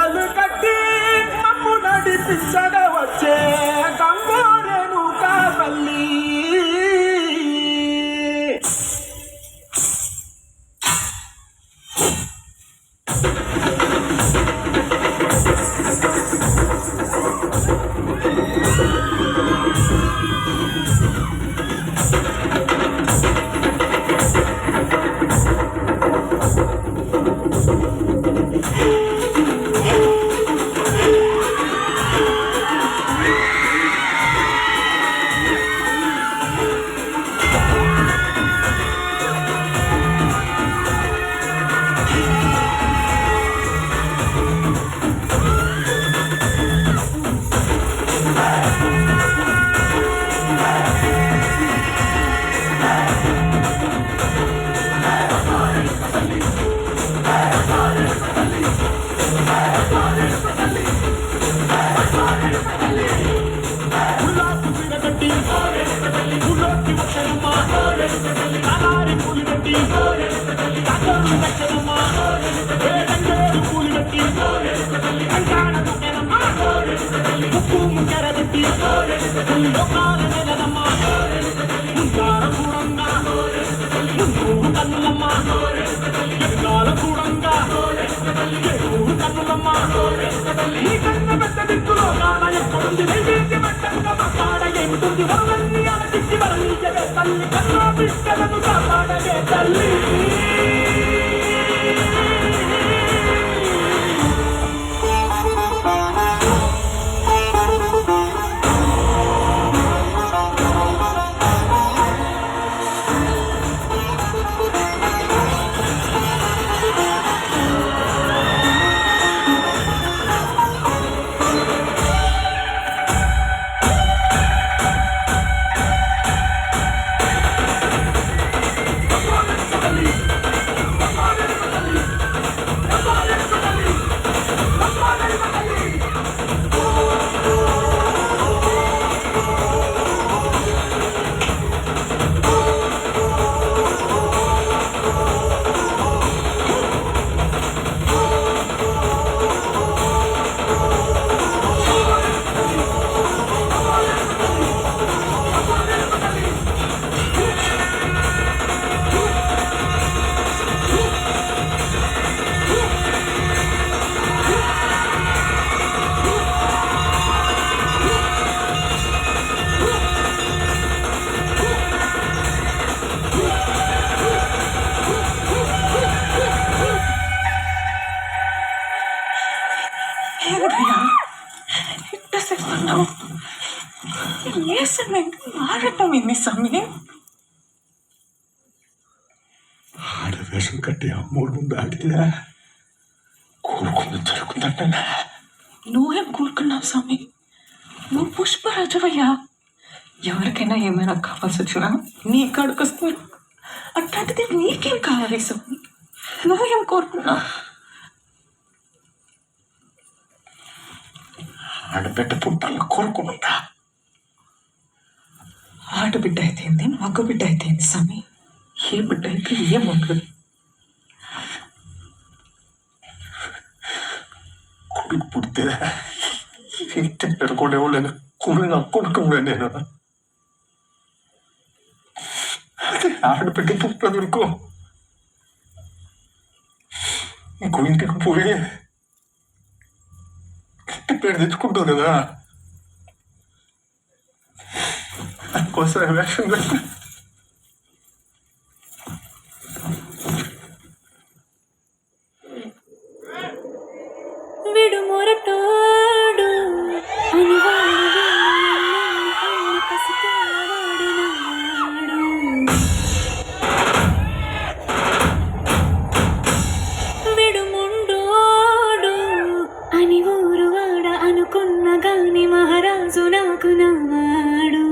గంటలు కట్టి మమ్ము నడిపించగ వచ్చే గంగోరేను కావల్లి తల్లి ఆడవేషం కట్టి అమ్మోడు ముందు ఆడితే కోరుకుంది జరుగుతుందంట. నువ్వేం కోరుకున్నావు స్వామి? నువ్వు పుష్పరాజువయ్యా. ఎవరికైనా ఏమైనా కావాల్సి వచ్చినా నీ కాడికి వస్తారు. అట్లాంటిది నీకేం కావాలి స్వామి? నువ్వేం కోరుకున్నావు? ఆడబిడ్డ పుట్టాలని కోరుకున్నా. ఆడబిడ్డ అయితేంది, మగ బిడ్డ అయితేంది స్వామి? ఏ బిడ్డ అయితే ఏముంటుంది? కొడుకు పుడితే ఇంటి పెట్టుకునేవాళ్ళని కూలిన కొడుకున్నా నేను. అదే ఆడబిడ్డ పుట్టదనుకో ఇంకో ఇంటికి పోయి పేరు తెచ్చుకుంటావు కదా. దానికోసం వేషం కట్టి విడుమొరటోడు విడుముండోడు అని ఊరువాడ అనుకున్న గాని మహారాజు నాకు నవ్వాడు.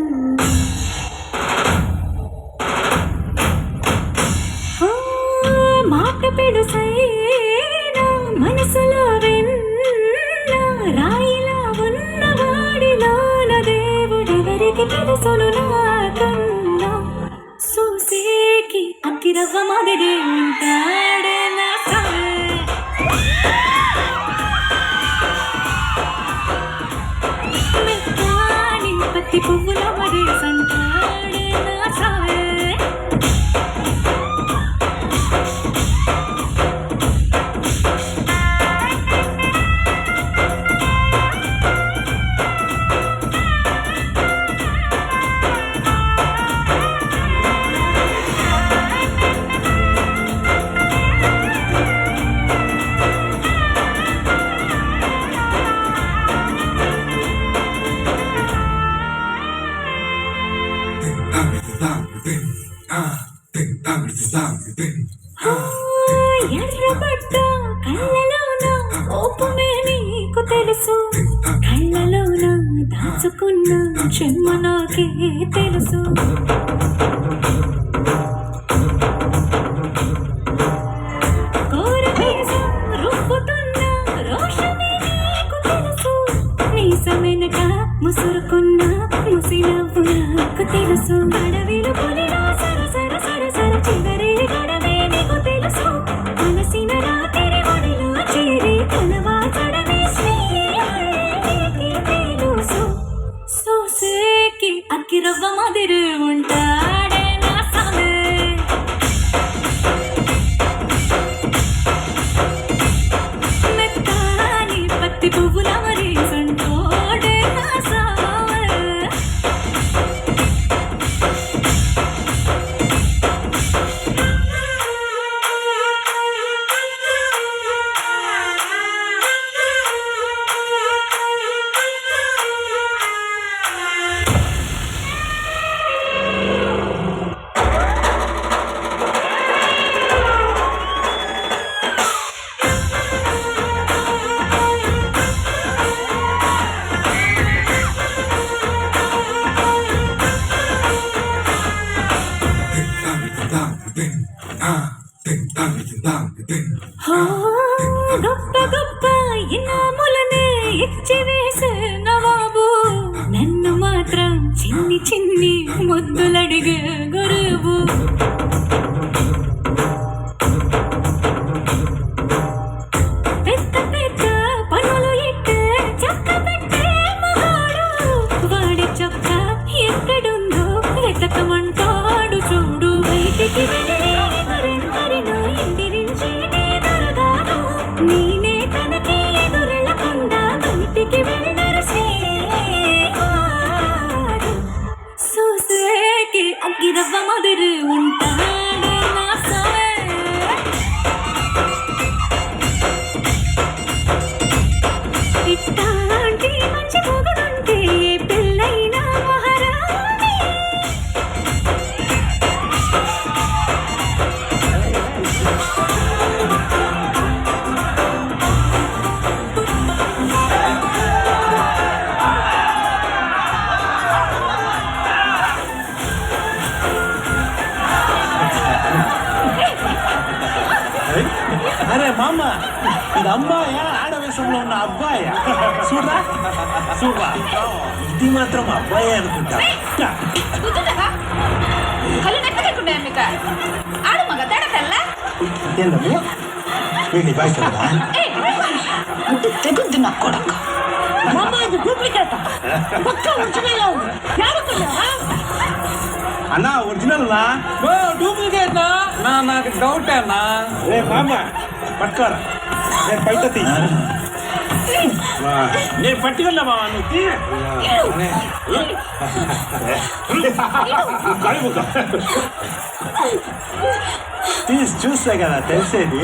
మాట పెడుసైనా మనసులో రాయిలా ఉన్నవాడిలోన దేవుడెవరికి తెలుసును నాకన్నా. చూసేకి అక్కిరవ్వ మాదిరి ఉంటాడే నా మరి సంటాడే నా సావే ఎర్రబడ్డ కళ్ళలోన కోపమే నీకు తెలుసు కళ్ళలోన దాచుకున్న చెమ్మ నాకే తెలుసు కోరమీసం రుబ్బుతున్న రోషమే నీకు తెలుసు మీసమెనక ముసురుకున్న ముసినవ్వు నాకు తెలుసు అడవిలో పులిలో సరసర సరసర చివరి గడవే నీకు తెలుసు మనసిన రాత్రి ఒడిలో చేరి కలవాచడమే స్నేహానికి తెలుసు సోసేకి అక్కిరవ్వ మదిరి ఉంటాడే నా సామే మెత్తాని పత్తి పువ్వుల మరి సంటోడే నా సామే గొప్ప గొప్ప ఇనాములనే ఇచ్చి వేసే నవాబు నన్ను మాత్రం చిన్ని చిన్ని ముద్దులడిగే గురువు పెద్ద పెద్ద పనులు ఇట్టే చక్క పెట్టే మహాడు వాడి చొక్క ఎక్కడుందో వెతకమంటాడు చూడు బయటికి వెళ్ళి మరెందరినో ఇంటి నుంచి దొరగాను నేనే తనకి ఎదురెళ్ళకుండా బయటికి వెళ్ళరు సేవాడు సూసేకి అగ్గిరవ్వ మదురు ఉంటాడు నా సావే ఇట్లాంటి మంచి మొగుడుంటే ఏ పెళ్ళైనా మహారాణి అరే మామ ఇది అమ్మాయా ఆడవేశంలో ఉన్న అబ్బాయా చూడరా చూడరా ఇది మాత్రం అబ్బాయే అనుకుంటా గుర్తుందా కళ్ళు నెక్కలేకుండా మీకు ఆడు మగ తేడా తెల్ల ఏందమ్ము వీడిని బాయ్స్తుందా అంటే తెగుద్ది నా కొడక మామ ఇది డూప్లికేట్ పక్క ఒరిజినల్ అన్నా ఒరిజినల్ నా డూప్లికేట్ నా నాకు డౌట్ అన్నా రే మామ పట్టుకోరా నేను బయట తీ నేను పట్టుకెళ్ళా మామ నువ్వు తీ తీసి చూస్తే కదా తెలిసేది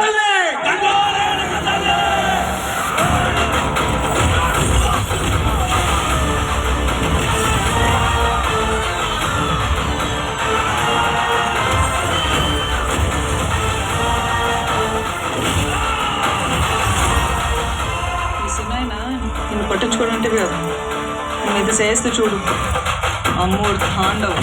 తల్లి గంగోరే వెనక తల్లి. ఈ సినాయన నిన్ను పట్టించుకోవడం అంటే కదా నువ్వు ఇది చేస్తూ చూడు అమ్మోడు తాండవం.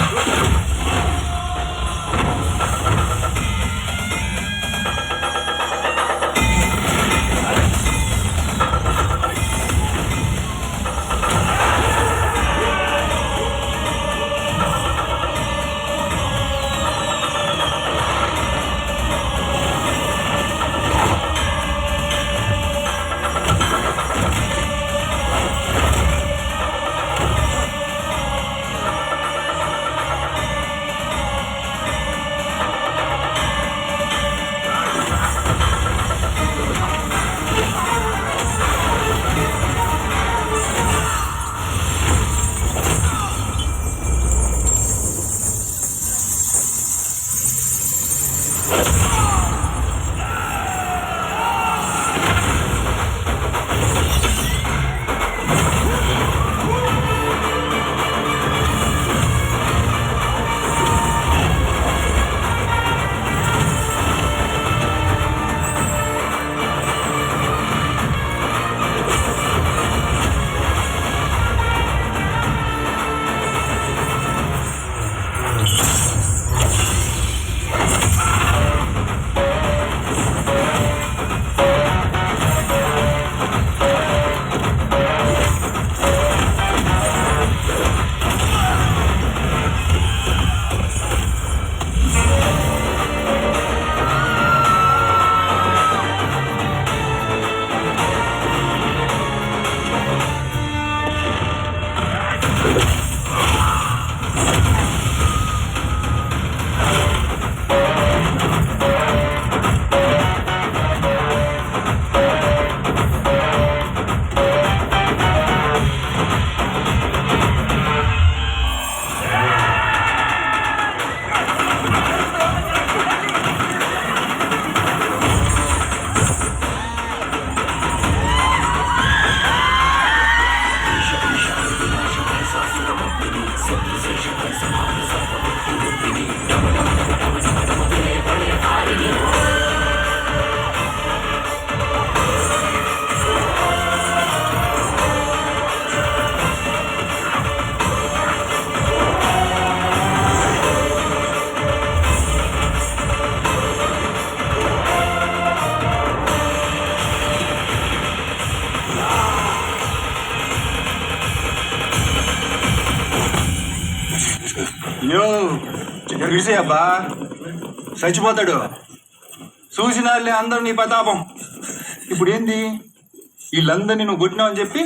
యో ఇక్కడ విడిసే అబ్బా చచ్చిపోతాడు చూసినారులే అందరూ నీ ప్రతాపం. ఇప్పుడు ఏంది వీళ్ళందరినీ నువ్వు కొట్టినావు అని చెప్పి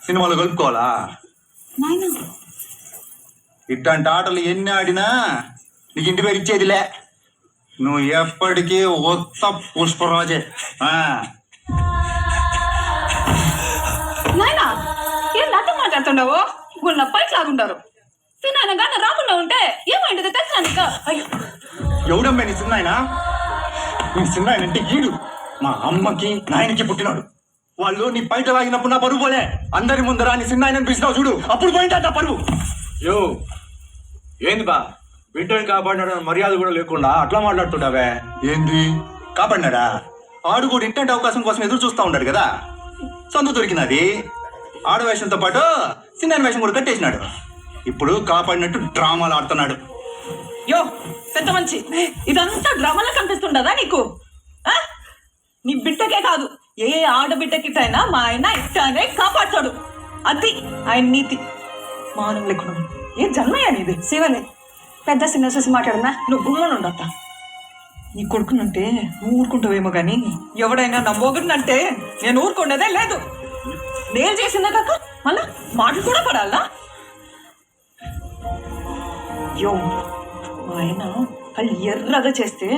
సినిమాలో కలుపుకోవాలా? ఇట్లాంటి ఆటలు ఎన్ని ఆడినా నీకు ఇంటి పేరు ఇచ్చేదిలే. నువ్వు ఎప్పటికీ ఒత్త పుష్పరాజే. నాయనా ఏం నాతో మాట్లాడుతుండవు? గున్న పైకి లాగుంటారు. తిన్నాను కానీ రాకుండా ఉంటే ఏమైంది తెలుసా నీకు? అయ్యో ఎవడమ్మే నీ చిన్నాయన? నీ చిన్నాయన అంటే ఈడు మా అమ్మకి నాయనకి పుట్టినాడు. వాళ్ళు నీ బయట లాగినప్పుడు నా పరువు పోలే. అందరి ముందర నీ చిన్నాయనని పిలిచినావు చూడు, అప్పుడు పోయింట పరువు. యో ఏంది బా, బిడ్డని కాపాడినాడు మర్యాద కూడా లేకుండా అట్లా మాట్లాడుతుంటావే? ఏంది కాపాడినాడా? ఆడు కూడా ఇంటంటే అవకాశం కోసం ఎదురు చూస్తా ఉన్నాడు కదా, సందు దొరికినది. ఆడ వేషంతో పాటు చిన్న వేషం కూడా కట్టేసినాడు. ఇప్పుడు కాపాడినట్టు డ్రామాలు ఆడుతున్నాడు. యో పెద్ద మంచి, ఇదంతా డ్రామాలో కనిపిస్తుండదా నీకు? నీ బిడ్డకే కాదు, ఏ ఆడబిడ్డకిటైనా మా ఆయన ఇట్టానే కాపాడుతాడు. అది ఆయన నీతి. మానం లేకుండా ఏ జన్మయ్యా నీది? శివలే పెద్ద సిన్న చూసి మాట్లాడనా? నువ్వు గుమ్మను ఉండత్తా. నీ కొడుకునంటే నువ్వు ఊరుకుంటావేమో కానీ ఎవడైనా నా మొగుడినంటే నేను ఊరుకునేదే లేదు. నేను చేసిందా కాక మళ్ళా మాటలు కూడా పడాలా? యో మా ఆయన కళ్ళు ఎర్రగా చేస్తే